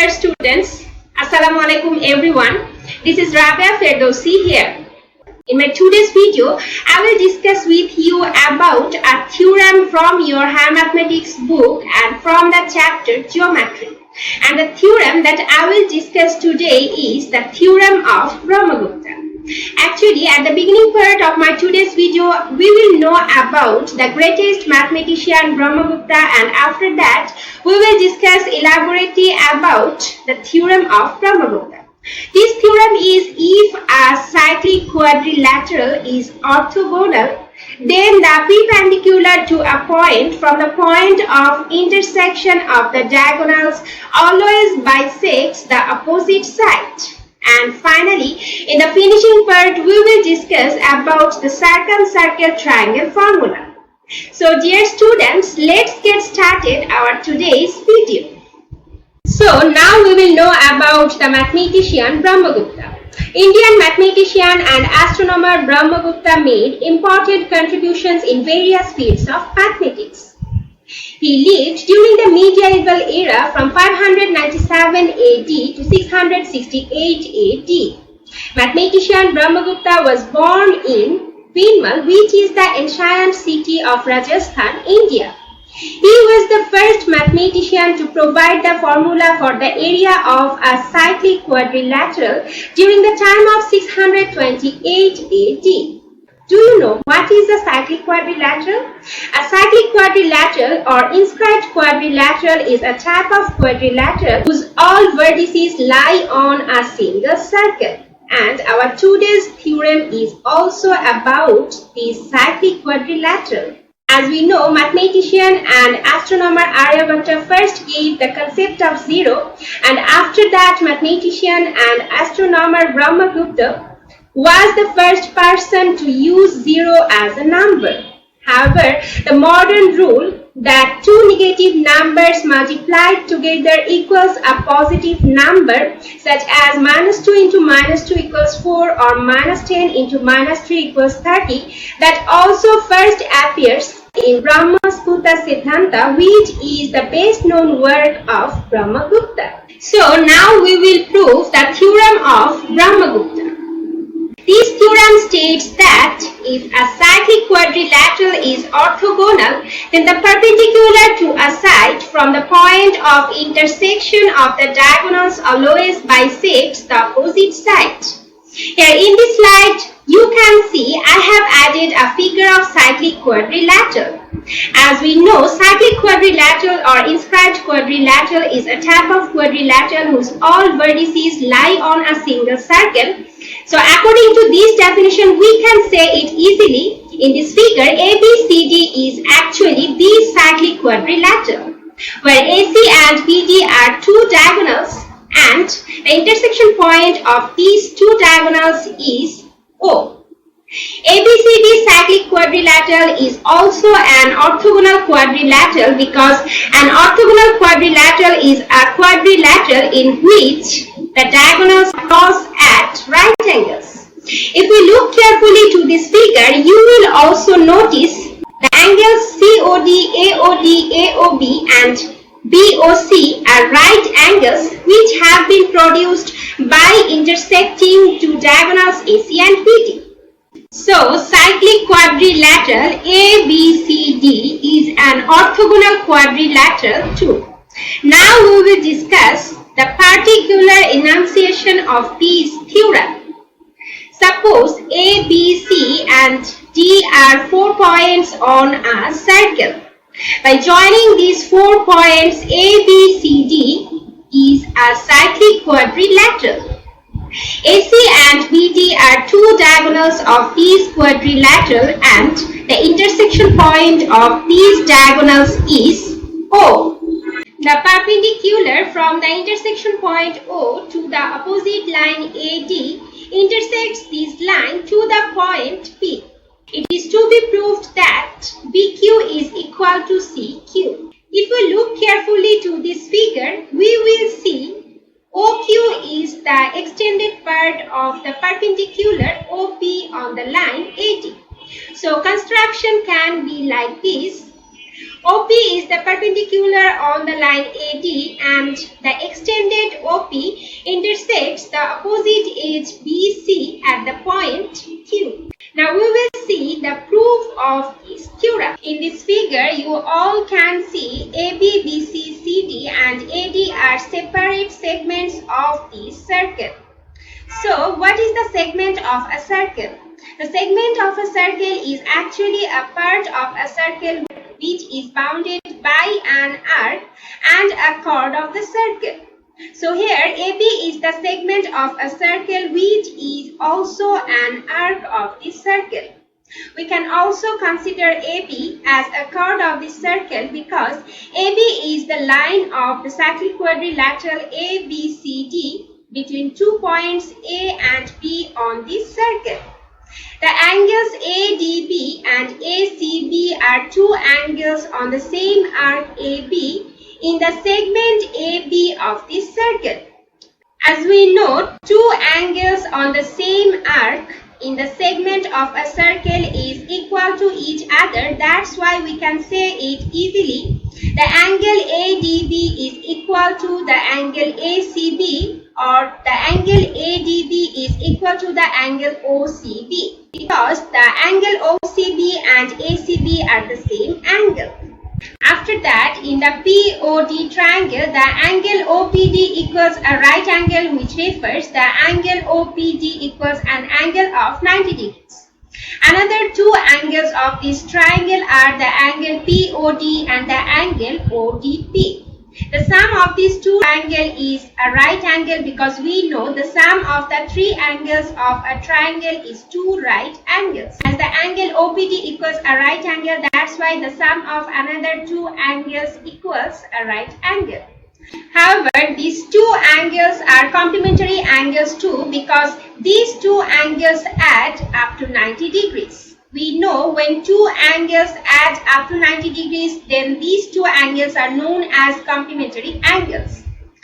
dear students. AsswalaMualaikum everyone. This is Rabeya here. In my today's video, I will discuss with you about a theorem from your higher mathematics book and from the chapter Geometry. And the theorem that I will discuss today is the Theorem of Brahmagupta. Actually, at the beginning part of my today's video, we will know about the greatest mathematician Brahmagupta, and after that, we will discuss elaborately about the Theorem of Brahmagupta. This theorem is if a cyclic quadrilateral is orthogonal, then the perpendicular to a point from the point of intersection of the diagonals always bisects the opposite side. And finally, in the finishing part, we will discuss about the circumcircle triangle formula. So dear students, let's get started our today's video. So now we will know about the mathematician Brahmagupta. Indian mathematician and astronomer Brahmagupta made important contributions in various fields of mathematics. He lived during the medieval era from 597 AD to 668 AD. Mathematician Brahmagupta was born in Binmal, which is the ancient city of Rajasthan, India. He was the first mathematician to provide the formula for the area of a cyclic quadrilateral during the time of 628 AD. Do you know what is a cyclic quadrilateral? A cyclic quadrilateral or inscribed quadrilateral is a type of quadrilateral whose all vertices lie on a single circle. And our today's theorem is also about this cyclic quadrilateral. As we know, mathematician and astronomer Aryabhatta first gave the concept of zero, and after that mathematician and astronomer Brahmagupta was the first person to use zero as a number. However, the modern rule that two negative numbers multiplied together equals a positive number, such as -2 into -2 equals 4 or -10 into -3 equals 30, that also first appears in Brahmagupta Circumcircle, which is the best known work of Brahmagupta. So now we will prove the Theorem of Brahmagupta. This theorem states that if a cyclic quadrilateral is orthogonal, then the perpendicular to a side from the point of intersection of the diagonals always bisects the opposite side. Here in this slide, you can see I have added a figure of cyclic quadrilateral. As we know, cyclic quadrilateral or inscribed quadrilateral is a type of quadrilateral whose all vertices lie on a single circle. So according to this definition, we can say it easily. In this figure, ABCD is actually the cyclic quadrilateral, where AC and BD are two diagonals and the intersection point of these two diagonals is O. ABCD cyclic quadrilateral is also an orthogonal quadrilateral because an orthogonal quadrilateral is a quadrilateral in which the diagonals cross at right angles. If we look carefully to this figure, you will also notice the angles COD, AOD, AOB and BOC are right angles which have been produced by intersecting two diagonals AC and BD. So, cyclic quadrilateral ABCD is an orthogonal quadrilateral too. Now we will discuss the particular enunciation of this theorem. Suppose A, B, C and D are 4 points on a circle. By joining these 4 points, A, B, C, D is a cyclic quadrilateral. AC and BD are two diagonals of these quadrilateral and the intersection point of these diagonals is O. The perpendicular from the intersection point O to the opposite line AD intersects this line to the point P. It is to be proved that BQ is equal to CQ. If we look carefully to this figure, we will see OQ is the extended part of the perpendicular OP on the line AD. So construction can be like this. OP is the perpendicular on the line AD and the extended OP intersects the opposite edge BC at the point Q. Now we will see the proof of this theorem. In this figure, you all can see AB, BC, CD and AD are separate segments of this circle. So, what is the segment of a circle? The segment of a circle is actually a part of a circle which is bounded by an arc and a chord of the circle. So here AB is the segment of a circle which is also an arc of this circle. We can also consider AB as a chord of this circle because AB is the line of the cyclic quadrilateral ABCD between 2 points A and B on this circle. The angles ADB and ACB are two angles on the same arc AB in the segment AB of this circle. As we know, two angles on the same arc in the segment of a circle is equal to each other. That's why we can say it easily. The angle ADB is equal to the angle ACB, or the angle ADB is equal to the angle OCB, because the angle OCB and ACB are the same angle. After that, in the POD triangle, the angle OPD equals a right angle, which refers the angle OPD equals an angle of 90 degrees. Another two angles of this triangle are the angle POD and the angle ODP. The sum of these two angles is a right angle because we know the sum of the three angles of a triangle is two right angles. As the angle OPD equals a right angle, that's why the sum of another two angles equals a right angle. However, these two angles are complementary angles too because these two angles add up to 90 degrees. We know when two angles add up to 90 degrees, then these two angles are known as complementary angles.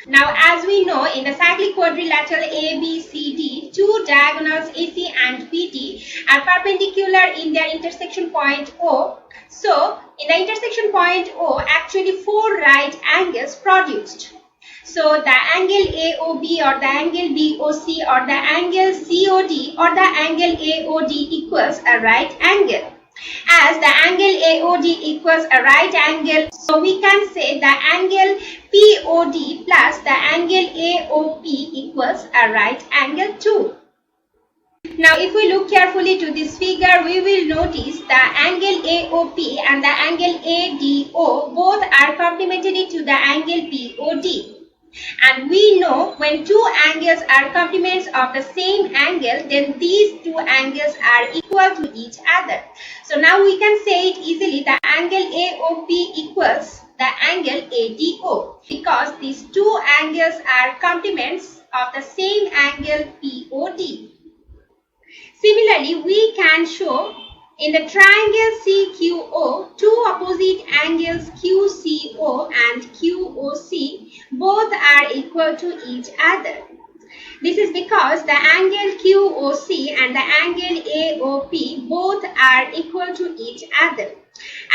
Now, as we know, in the cyclic quadrilateral ABCD, two diagonals AC and BD are perpendicular in their intersection point O. So, in the intersection point O, actually four right angles produced. So, the angle AOB or the angle BOC or the angle COD or the angle AOD equals a right angle. As the angle AOD equals a right angle, so we can say the angle POD plus the angle AOP equals a right angle too. Now, if we look carefully to this figure, we will notice the angle AOP and the angle ADO both are complementary to the angle POD. And we know when two angles are complements of the same angle, then these two angles are equal to each other. So now we can say it easily, the angle AOP equals the angle ADO because these two angles are complements of the same angle POD. Similarly, we can show in the triangle CQO, two opposite angles QCO and QOC both are equal to each other. This is because the angle QOC and the angle AOP both are equal to each other.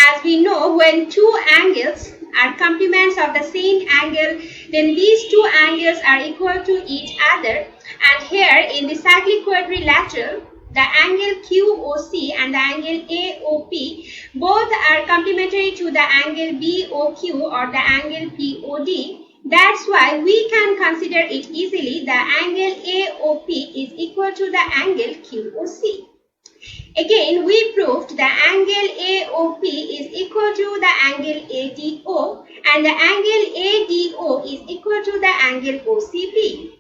As we know, when two angles are complements of the same angle, then these two angles are equal to each other. And here in the cyclic quadrilateral, the angle QOC and the angle AOP both are complementary to the angle BOQ or the angle POD. That's why we can consider it easily the angle AOP is equal to the angle QOC. Again, we proved the angle AOP is equal to the angle ADO and the angle ADO is equal to the angle OCB.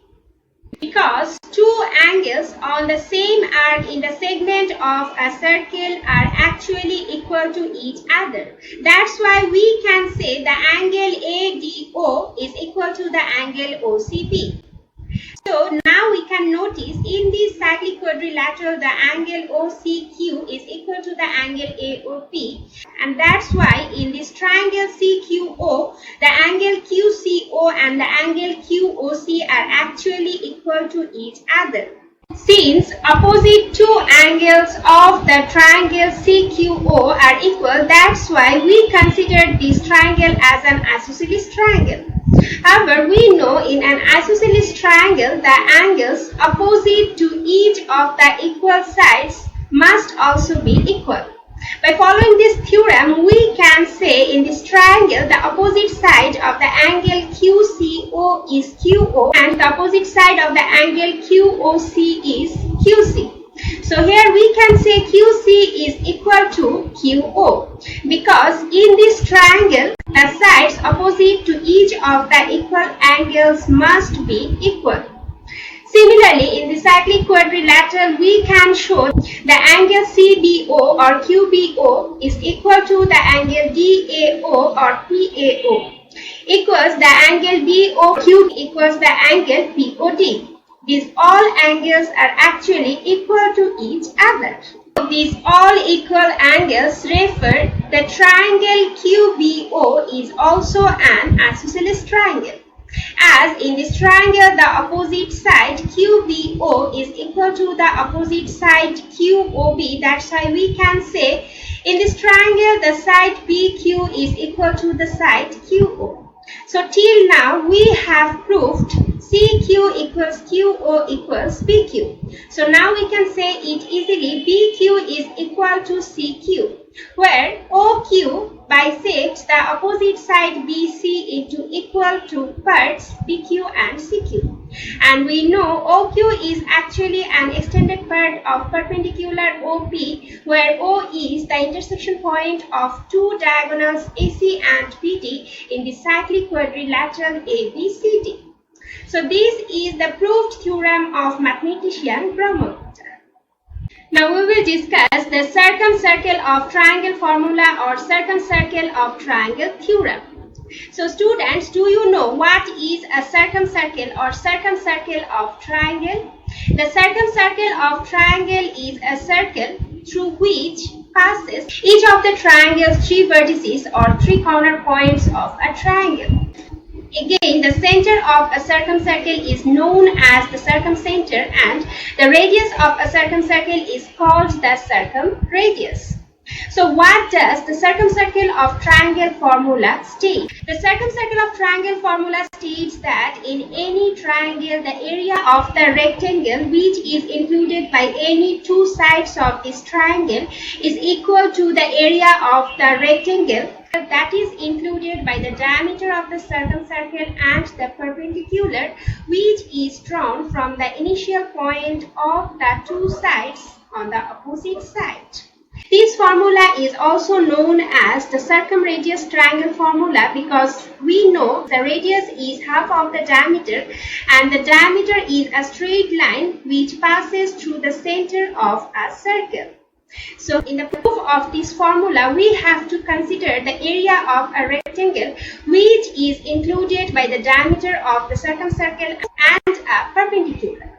Because two angles on the same arc in the segment of a circle are actually equal to each other. That's why we can say the angle ADO is equal to the angle OCB. So now we can notice in this cyclic quadrilateral the angle OCQ is equal to the angle AOP, and that's why in this triangle CQO the angle QCO and the angle QOC are actually equal to each other. Since opposite two angles of the triangle CQO are equal, that's why we consider this triangle as an isosceles triangle. However, we know in an isosceles triangle, the angles opposite to each of the equal sides must also be equal. By following this theorem, we can say in this triangle the opposite side of the angle QCO is QO and the opposite side of the angle QOC is QC. So here we can say QC is equal to QO because in this triangle the sides opposite to each of the equal angles must be equal. Similarly, in the cyclic quadrilateral, we can show the angle CBO or QBO is equal to the angle DAO or PAO equals the angle BOQ equals the angle POD. These all angles are actually equal to each other. These all equal angles refer the triangle QBO is also an isosceles triangle. As in this triangle, the opposite side QBO is equal to the opposite side QOB. That's why we can say in this triangle, the side PQ is equal to the side QO. So till now, we have proved CQ equals QO equals PQ. So now we can say it easily, BQ is equal to CQ, where OQ bisects the opposite side BC into equal to parts PQ and CQ. And we know OQ is actually an extended part of perpendicular OP, where O is the intersection point of two diagonals AC and BD in the cyclic quadrilateral ABCD. So this is the proved theorem of mathematician Brahmagupta. Now we will discuss the circumcircle of triangle formula or circumcircle of triangle theorem. So students, do you know what is a circumcircle or circumcircle of triangle? The circumcircle of triangle is a circle through which passes each of the triangle's three vertices or three corner points of a triangle. Again, the center of a circumcircle is known as the circumcenter and the radius of a circumcircle is called the circumradius. So what does the circumcircle of triangle formula state? The circumcircle of triangle formula states that in any triangle, the area of the rectangle which is included by any two sides of this triangle is equal to the area of the rectangle that is included by the diameter of the circumcircle and the perpendicular which is drawn from the initial point of the two sides on the opposite side. This formula is also known as the circumradius triangle formula because we know the radius is half of the diameter and the diameter is a straight line which passes through the center of a circle. So in the proof of this formula, we have to consider the area of a rectangle which is included by the diameter of the circumcircle and a perpendicular.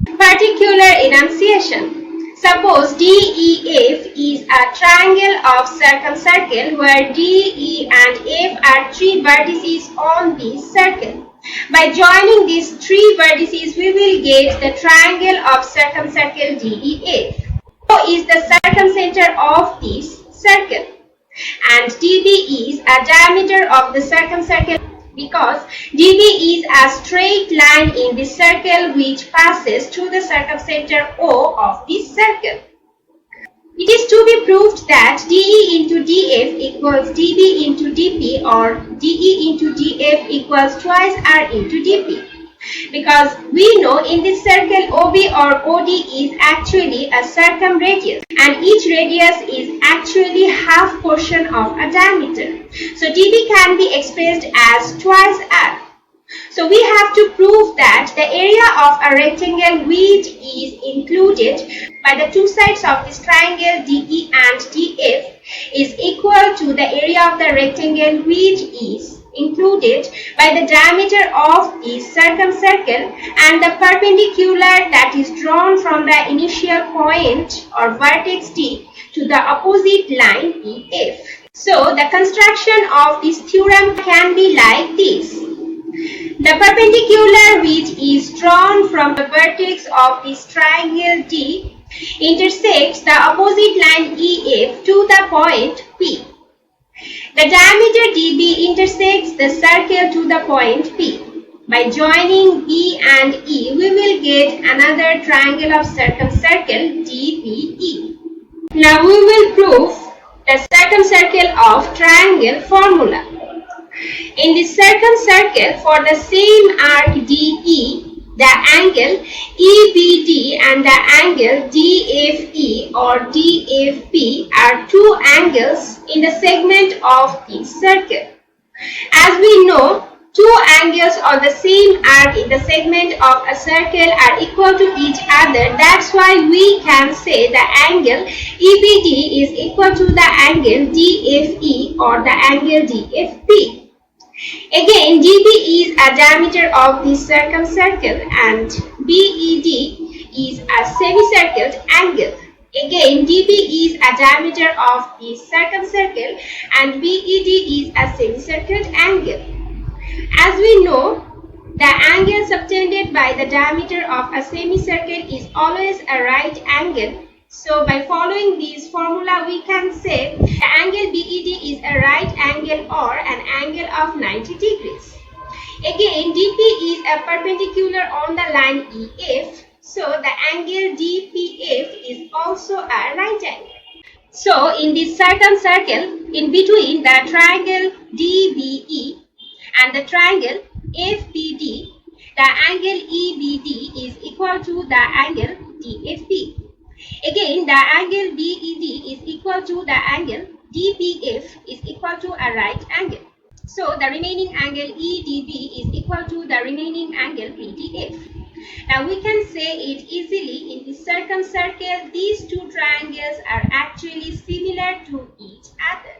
Particular enunciation. Suppose DEF is a triangle of circumcircle where DE and F are three vertices on this circle. By joining these three vertices, we will get the triangle of circumcircle DEF. O is the circumcenter of this circle and DB is a diameter of the circumcircle because DB is a straight line in the circle which passes through the circumcenter O of this circle. It is to be proved that DE into DF equals DB into DP or DE into DF equals twice R into DP. Because we know in this circle OB or OD is actually a circumradius and each radius is actually half portion of a diameter. So DB can be expressed as twice R. So we have to prove that the area of a rectangle which is included by the two sides of this triangle DE and DF is equal to the area of the rectangle which is included by the diameter of the circumcircle and the perpendicular that is drawn from the initial point or vertex D to the opposite line EF. So the construction of this theorem can be like this. The The perpendicular which is drawn from the vertex of this triangle D intersects the opposite line EF to the point P. The diameter DB intersects the circle to the point P. By joining B and E, we will get another triangle of circumcircle DBE. Now we will prove the circumcircle of triangle formula. In the circumcircle, for the same arc DE, the angle EBD and the angle DFE or DFP are two angles in the segment of the circle. As we know, two angles on the same arc in the segment of a circle are equal to each other. That's why we can say the angle EBD is equal to the angle DFE or the angle DFP. Again, DB is a diameter of the circumcircle and BED is a semicircled angle. Again, DB is a diameter of the circumcircle and BED is a semicircled angle. As we know, the angle subtended by the diameter of a semicircle is always a right angle. So by following this formula, we can say the angle BED is a right angle or an angle of 90 degrees. Again, DP is a perpendicular on the line EF. So the angle DPF is also a right angle. So in this circumcircle, in between the triangle DBE and the triangle FBD, the angle EBD is equal to the angle DFB. Again, the angle BED is equal to the angle DPF is equal to a right angle. So the remaining angle EDB is equal to the remaining angle BDF. Now we can say it easily, in the circumcircle, these two triangles are actually similar to each other.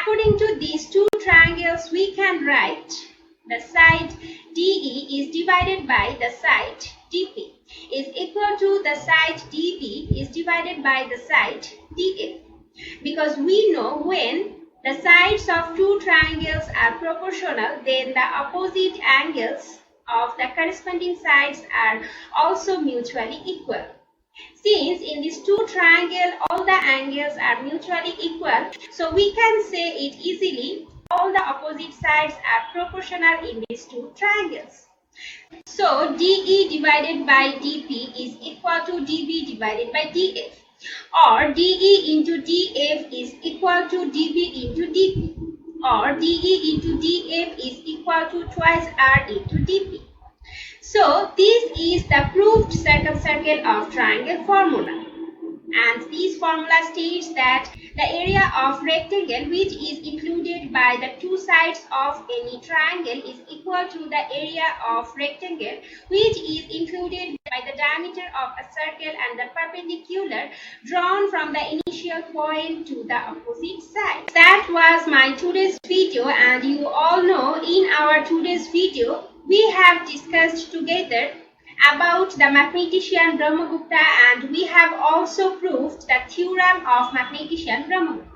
According to these two triangles, we can write the side DE is divided by the side DP is equal to the side DB is divided by the side DF. Because we know when the sides of two triangles are proportional, then the opposite angles of the corresponding sides are also mutually equal. Since in these two triangles all the angles are mutually equal, so we can say it easily, all the opposite sides are proportional in these two triangles. So DE divided by DP is equal to DB divided by DF, or DE into DF is equal to DB into DP, or DE into DF is equal to twice R into DP. So this is the proved circumcircle of triangle formula. And this formula states that the area of rectangle which is included by the two sides of any triangle is equal to the area of rectangle which is included by the diameter of a circle and the perpendicular drawn from the initial point to the opposite side. That was my today's video, and you all know in our today's video we have discussed together about the mathematician Brahmagupta, and we have also proved the theorem of mathematician Brahmagupta.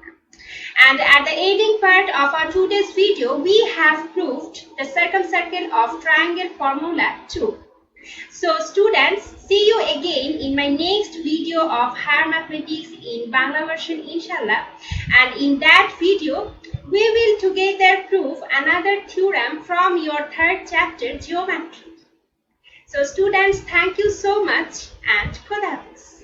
And at the ending part of our today's video, we have proved the circumcircle of triangle formula too. So students, see you again in my next video of higher mathematics in Bangla version inshallah, and in that video we will together prove another theorem from your third chapter, geometry. So students, thank you so much and KHUDAHAFIZ.